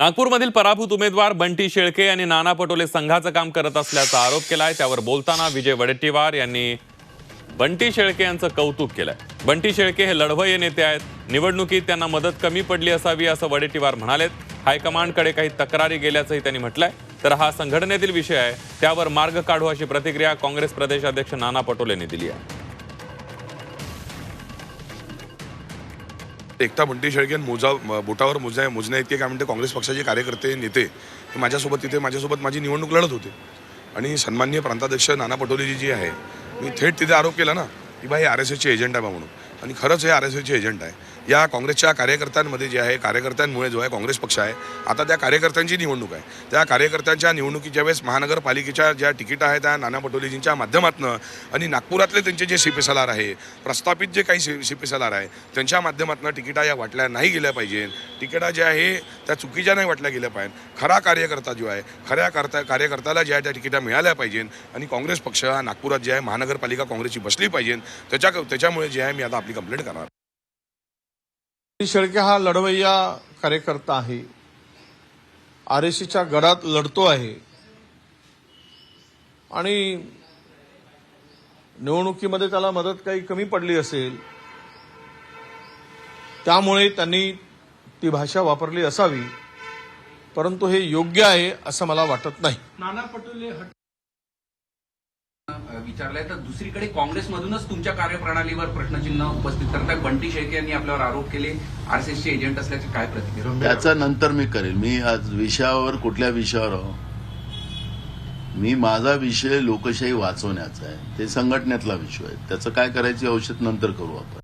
नागपूरमधील पराभूत उमेदवार बंटी शेळके यांनी नाना पटोले संघाचं काम करत असल्याचा आरोप केलाय। त्यावर बोलताना विजय वडेट्टीवार यांनी बंटी शेळके यांचं कौतुक केलंय। बंटी शेळके हे लढवय्ये नेते आहेत, निवडणुकीत त्यांना मदत कमी पडली असावी असं वडेट्टीवार म्हणालेत। हायकमांडकडे काही तक्रारी गेल्याचंही त्यांनी म्हटलंय। तर हा संघटनेतील विषय आहे, त्यावर मार्ग काढू अशी प्रतिक्रिया काँग्रेस प्रदेशाध्यक्ष नाना पटोलेंनी दिली आहे। एकटा बंटी शेळके बोटावर मोजण्या इतके काय म्हणते काँग्रेस पक्षाचे कार्यकर्ते नेते माझ्यासोबत तिथे माझ्यासोबत माझी निवडणूक लढत होते आणि सन्माननीय प्रांताध्यक्ष नाना पटोलेजी जी आहे, मी थेट तिथे आरोप केला ना की भाई RSSचे एजंट आहे म्हणून, आणि खरंच हे RSSचे एजंट आहे। या काँग्रेसच्या कार्यकर्त्यांमध्ये जे आहे, कार्यकर्त्यांमुळे जो आहे काँग्रेस पक्ष आहे, आता त्या कार्यकर्त्यांची निवडणूक आहे। त्या कार्यकर्त्यांच्या निवडणुकीच्या वेळेस महानगरपालिकेच्या ज्या तिकीट आहेत त्या नाना पटोलेजींच्या माध्यमातून आणि नागपुरातले त्यांचे जे CP आहे, प्रस्थापित जे काही CP आहे, त्यांच्या माध्यमातून तिकिटा या वाटल्या नाही गेल्या पाहिजे। तिकिटा ज्या आहे त्या चुकीच्या नाही वाटल्या गेल्या पाहिजे। खरा कार्यकर्ता जो आहे, खऱ्या कार्यकर्त्याला ज्या त्या तिकिटा मिळाल्या पाहिजे आणि काँग्रेस पक्ष हा नागपुरात जे आहे महानगरपालिका काँग्रेसची बसली पाहिजे। त्याच्यामुळे जे आहे मी आता आपली कंप्लेंट करणार। शेळके हा लढवय्या कार्यकर्ता आहे, RSCच्या गडात लढतो आहे आणि निवडणुकीमध्ये त्याला मदत काही कमी पडली असेल, त्यामुळे त्यांनी ती भाषा वापरली असावी, परंतु हे योग्य आहे असं मला वाटत नाही। नाना पटोले विचारलंय तर दुसरीकडे काँग्रेसमधूनच तुमच्या कार्यप्रणालीवर प्रश्नचिन्ह उपस्थित करताय। बंटी शेळके यांनी आपल्यावर आरोप केले RSSचे एजंट असल्याचे काय प्रतिक्रिया? त्याचा नंतर मी करेल। मी आज विषयावर कुठल्या विषयावर आहो, मी माझा विषय लोकशाही वाचवण्याचा आहे, ते संघटनेतला विषय आहे। त्याचं काय करायची औषध नंतर करू आपण।